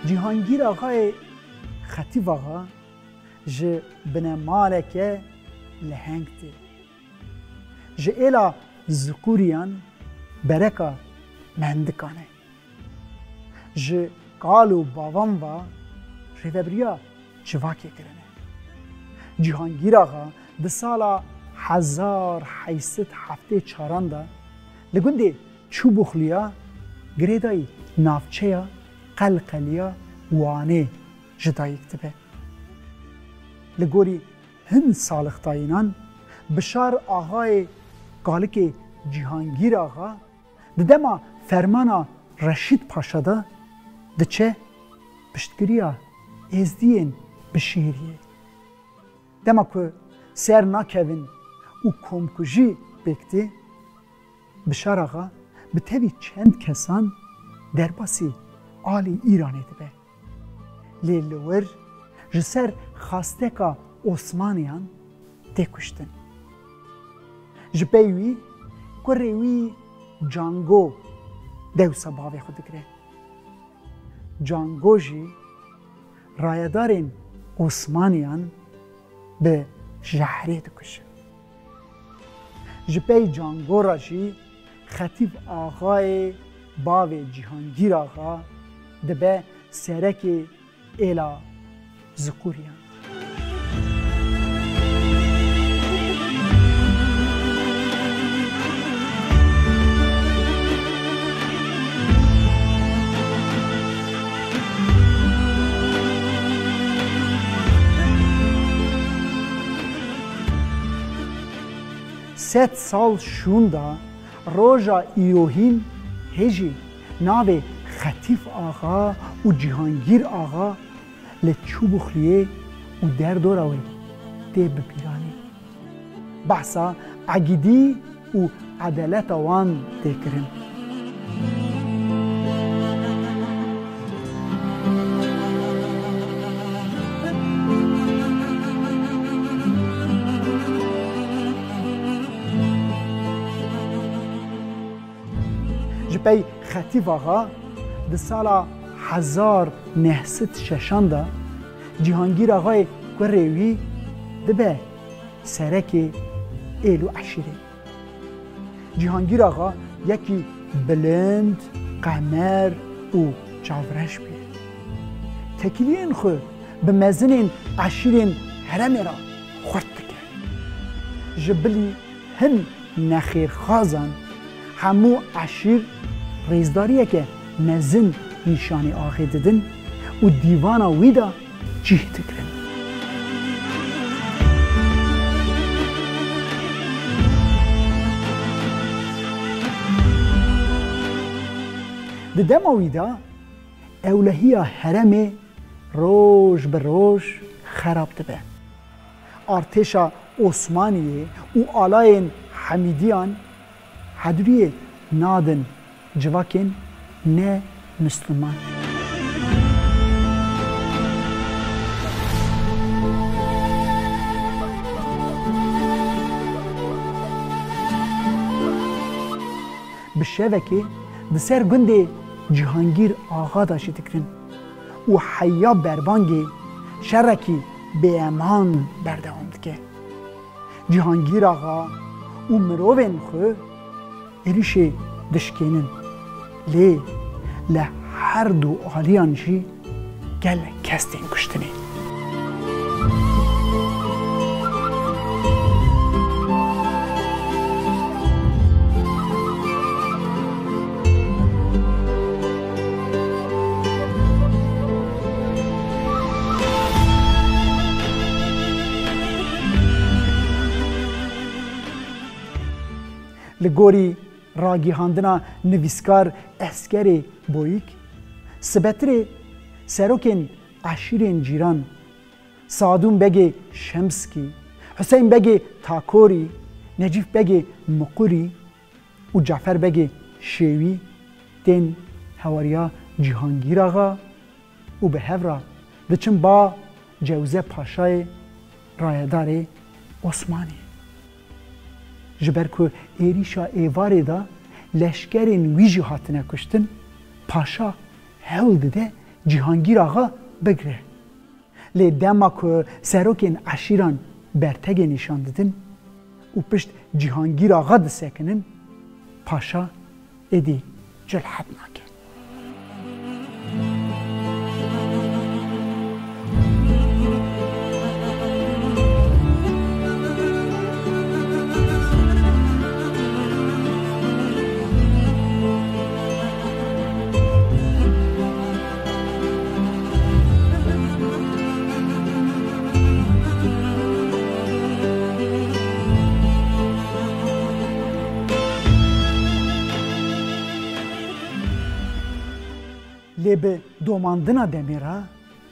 جهانگیر آقای خطیب آقا جه بنه مالکه لهنگتی جه ایلا ذکوریان برکا مندکانه جه قالو باوان و ریوبریا چواکی کرنه جهانگیر آقا ده سالا 1874 دا لگونده چوبوخلیا گریدای نافچه قلقلیا وانه جدایی کتبه لگوری هند سالختاینان بشار آقای قالک جهانگیر آقا ده دما فرمانا رشید پاشا ده ده چه پشتگیریا ازدین بشیریه دما که سر ناکوین و کمکجی بکتی بشار آقا به تاوی چند کسان در باسی آلی ایرانه ده به لیلور جسر خواسته که عثمانیان ده کشتن جبهوی کروی جانگو دوسا باوی خود گره جانگو جی رایدارین عثمانیان به جهره دکشه جبه جانگو را جی خطیب آقای باوی جهانگیر آقا ده به سرک ایلا ذکوریان ست سال شوندا روژا ایوهین هجی ناو خطیف آقا و جهانگیر آقا لچوبخلیه و در دوراوی ده بپیرانی بحثا عقیدی و عدالت وان ده کرن جبهی خطیب آقا ده سالا 1906 دا جهانگیر آقای گروی ده به سرک ایلو عشیره جهانگیر آقا یکی بلند قمر و جاورش بید تکیلین خود به مزنین عشیرین هرمی را خورد کرد جبلی هن نخیر خازن همو عشیر ریزداریه که مزن نیشانی آخی ددن و دیوانا ویدا جیه تکرن ده دما ویدا اولهی هرم روش به روش خراب دبه ارتش عثمانیه و آلاین حمیدیان حدوری نادن جواکن نه مسلمان بشوکی دسر گنده جهانگیر آقا داشتی تکرن و حیا بربانگی شرکی به امان بردهاند که جهانگیر آقا و مروین خو ایریش دشکنن لی هر دو آلیان جی گل کستین کشتنی لگوری راگیهاندنا نویسکار اسکری بویک سبتری سروکین عشیرین جیران سادون بگی شمسکی حسین بگی تاکوری نجیف بگی مقوری و جعفر بگی شیوی دین هواریا جهانگیر آقا و به هفرا دچن با جوزه پاشای رایدار عثمانی جبر که ایریشا ایواره دا لشکرین ویجی هاتنه کشتن پاشا هول دده جهانگیر آقا بگره. لی دما که سروکین عشیران برتگ نشان دادن و پشت جهانگیر آقا دسکنن پاشا ادی جلحت نکن. لی به دوماندنا دمیرا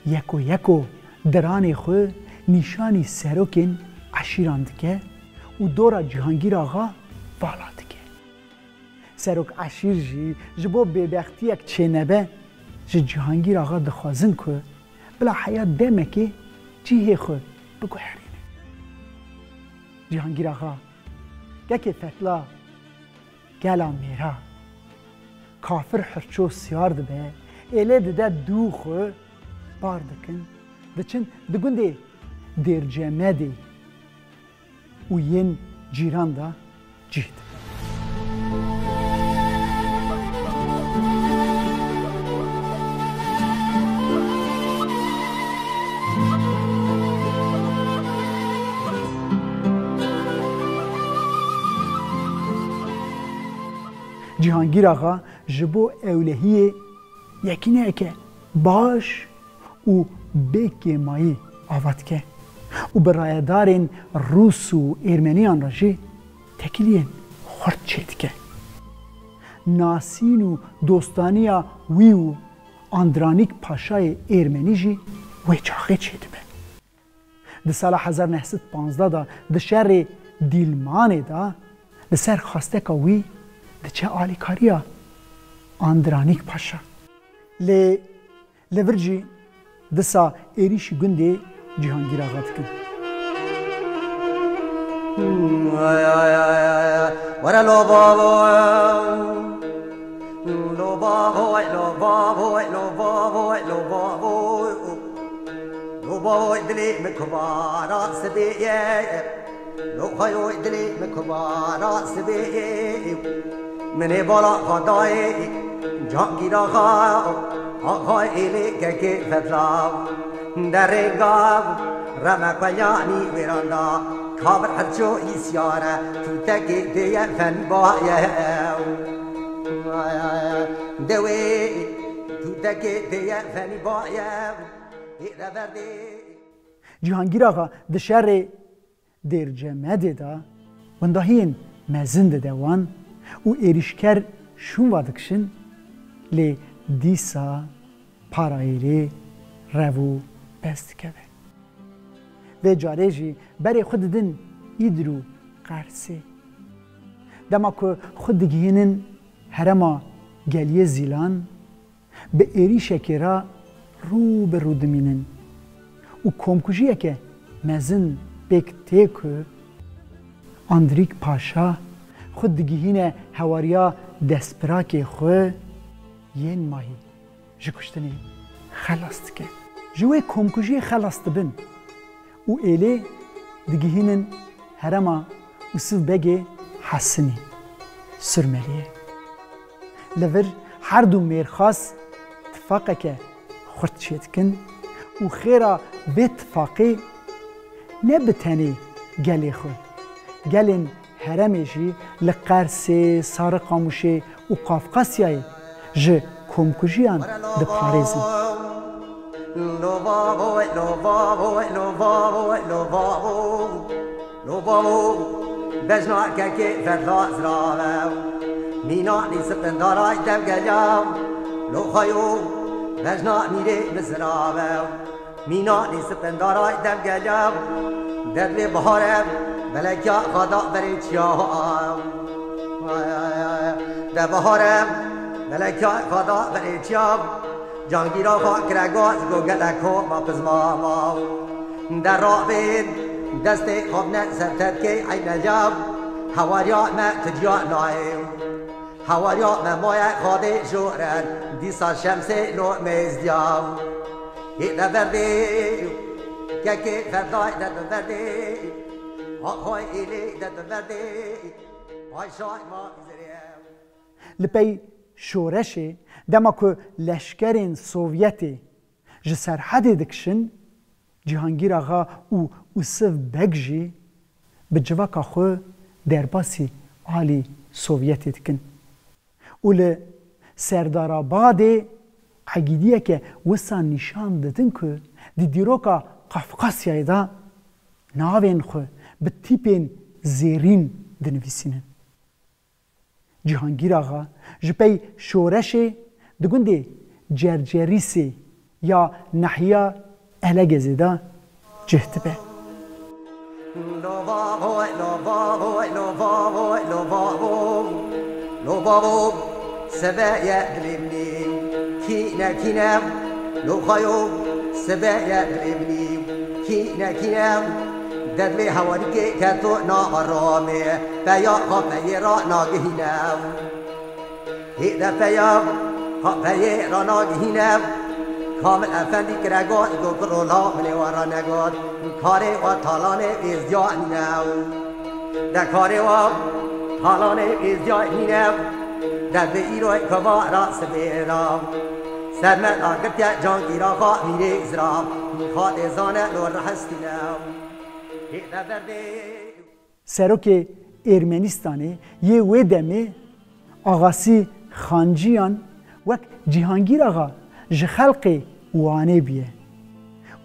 یکو یکو درانی خو نشانی سروکین عشیران دکه و دورا جهانگیر آقا والا دکه. سروک عشیر جی جبو ببختی یک چه نبه جی جهانگیر آقا دخوازن که بلا حیات دمه که جیه خو بگو حرینه. جهانگیر آقا گه فتلا گلا میرا کافر حرچو سیار دبه ایله ده دو خو بار دکن دچن دگونده دیر جمعه و ین جیران دا جید. جهانگیر آقا جبو اولهیه یکی نه که باش و بکی مایی آواد که و برایدارین روس و ارمنیان را جی تکیلین خورد چید که ناسین و دوستانیا وی و اندرانیک پاشای ارمنی جی وی چاخه چید به ده سال 1915 دا ده شهر دیلمان دا ده سر خواسته که وی ده چه آلیکاریا اندرانیک پاشا لورجی دسا ایریشی گنده جهانگیر آقا دکن. ورا لو بابا لو بابا لو بابا لو بابا لو بابا لو بابا دلی مکبارا سبیه لو خیو دلی مکبارا سبیه منی بالا خدای جهانگیر آقا ایلی که فتلا درگاه رمکویانی ویراندا کابر حرچو ایسیاره تو تکی دیه فن بایه دوی تو تکی دیه فن بایه ایره برده. جهانگیر آقا ده شهر دیر جمعه دا وندهین مزند دوان و ایریشکر شون وادکشن لی دیسا پارایری رو بست که و جاره جی برای خود دن ایدرو قرصه دما که خود دگیهنن هرما گلیه زیلان به ایری شکرا رو به رو دمینن و کمکوشیه که مزن بکته که اندریک پاشا خود دگیهن هواریا دسپراک خو ین ماهی جکشتنی خلاص که جوی کمکوشی خلاص بن و ایله دگیهنن هرما اصف بگه حسنی سرملیه لور هر دو میرخاص اتفاقه که خورد شید کن و خیره به اتفاقی نبتنی گلی خود گلین هرمشی لقرس سار قاموشه و قافقاسیای ج کمکوشیان ده پاریزن لو بابو لو بابو لو بابو لو بابو لو بابو بجنا که فرلا زراو مینانی سپندارای دمگلیام لو خیو بجنا میره بزراو مینانی سپندارای دمگلیام دل بهارم بلکیا خدا بری چیام ده بهارم بلکیا خدا بری چیام جانگیرا خواهد کرگاز گو گلکو ما پزماما در رابید دست خواب نه سرتد که عین جام حواریات ما تجیا نایم حواریا ممای خاده جورن دیسا شمسه لو مزدیاو هیده بردی که فردای دد بردی آخوی ایلی دد بردی آی شای ما زریم لپی شورشه دما که لشکرین سوویتی ji serhedê dikişin Cihangîr axa û Usif Beg jî bi civaka xwe derbasî alî Sovyetê dikin. û li Serdarabadê hegîdiyeke wisa nîşan didin ku di dîroka Qafqasyayê da navên xwe bi tîpên zêrîn dinivîsînin. Cihangîr axa ji pey şoreşê di gundê Cercerîsê ya Nahiya Elegezê da cih dibe. سبايا دربني كينا كينا لو خيو سبايا دربني كينا كينا دربي حواليك كاتو نارامي فيا خفيرا ناقهنا هيدا فيا خفيرا ناقهنا کامل افندی کرگاه گو کرولا منی وارا نگاد کاری و تالانه ازدیا نینو در کاری و تالانه ازدیا نینو در به ایروی کوا را سبیرام سرمت آگرتیا جانگیرا خواه میره ازرام خواه ازانه لور هستینو هیده برده سروک ارمنیستانê yê wê demê Agasî Xanciyan wek Cihangîr axa ji xelqê wanê bûye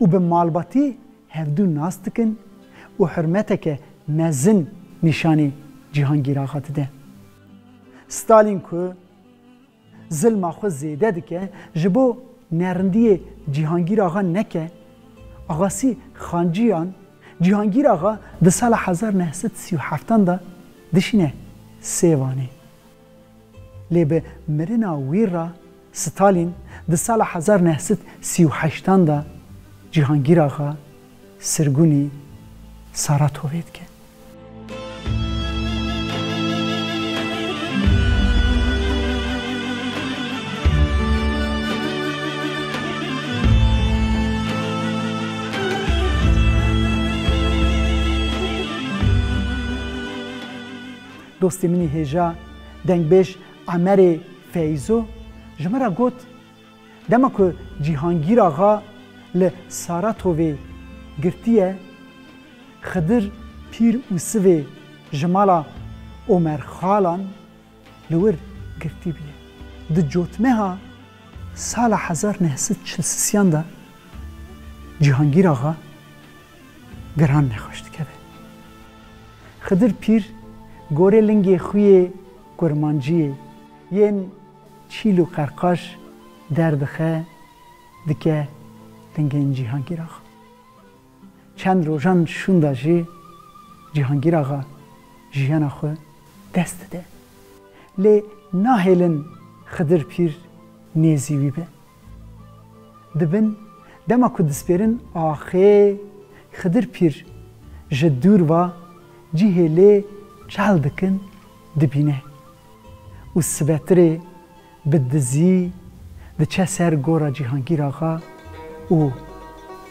û bi malbatî hevdû nas dikin û hurmeteke mezin nîşanî Cihangîr axa dide. Stalîn ku zilma xwe zêde dike ji bo nerindiyê Cihangîr axa neke Agasî Xanciyan Cihangîr axa di sala 1937 da dişîne sêvanê. Lê bi mirina wî ra Stalîn di sala 1938 da Cihangîr axa sirgûnî Saratovê dike. Dostê minî hêja dengbêj Amerê Feyzo ji me re got dema ku Cihangîr axa li Saratovê girtiye Xidir Pîr û Sivê ji mala Omer Xalan li wir girtî bûye. Di cotmeha sala 1943 da Cihangîr axa giran nexweş dikeve. Xidir Pîr gorê lingê xwiyê kurmanciyê yên çîl û qerqaş derdixe dike lingên Cihangîr axa. Çend rojan şûn da jî Cihangîr axa jiyana xwe dest dide. Lê nahêlin Xidir Pîr nêzî wî be. Dibin dema ku dispêrin axê Xidir Pîr ji dûr va cihê lê çal dikin dibîne û sibetirê bi dizî diçe ser gora Cihangîr axa û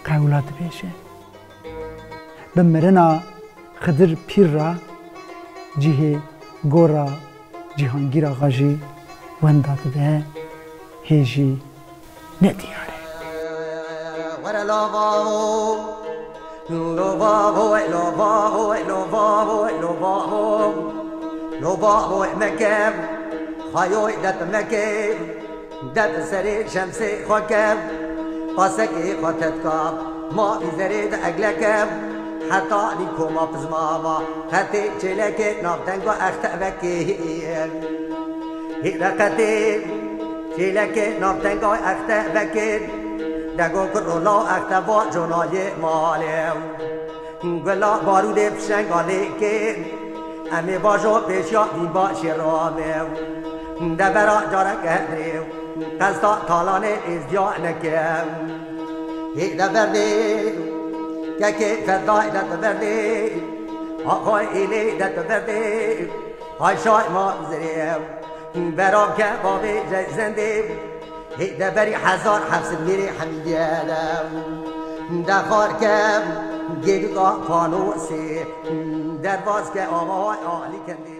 qewla dibêje. Bi mirina Xidir Pîr ra cihê gora Cihangîr axa jî wenda dibe hê jî nediyare. لبابو مكب خيوي دت مكب دت سري شمسي خكب قاسكي خطتكب ما بزريد أجلكب حتى ليكم أبزماما خطي جلك نبتنقو أختبكي هيدا خطي جلك نبتنقو أختبكي دقو كرولا أختبا جناي مالم قلا بارود بشنگالي كين امی باشو پیشیا بی باشی رامو دبرا جارک هدریو قصدا تالانه ازدیا نکم هی دبردی که فردای دبردی آقای ایلی دبردی های شای ما زریم برام که بابی زنده هیده بری 1700 میری حمیه در خار که گیدگاه فانوسی در باز که آقای آلی کنده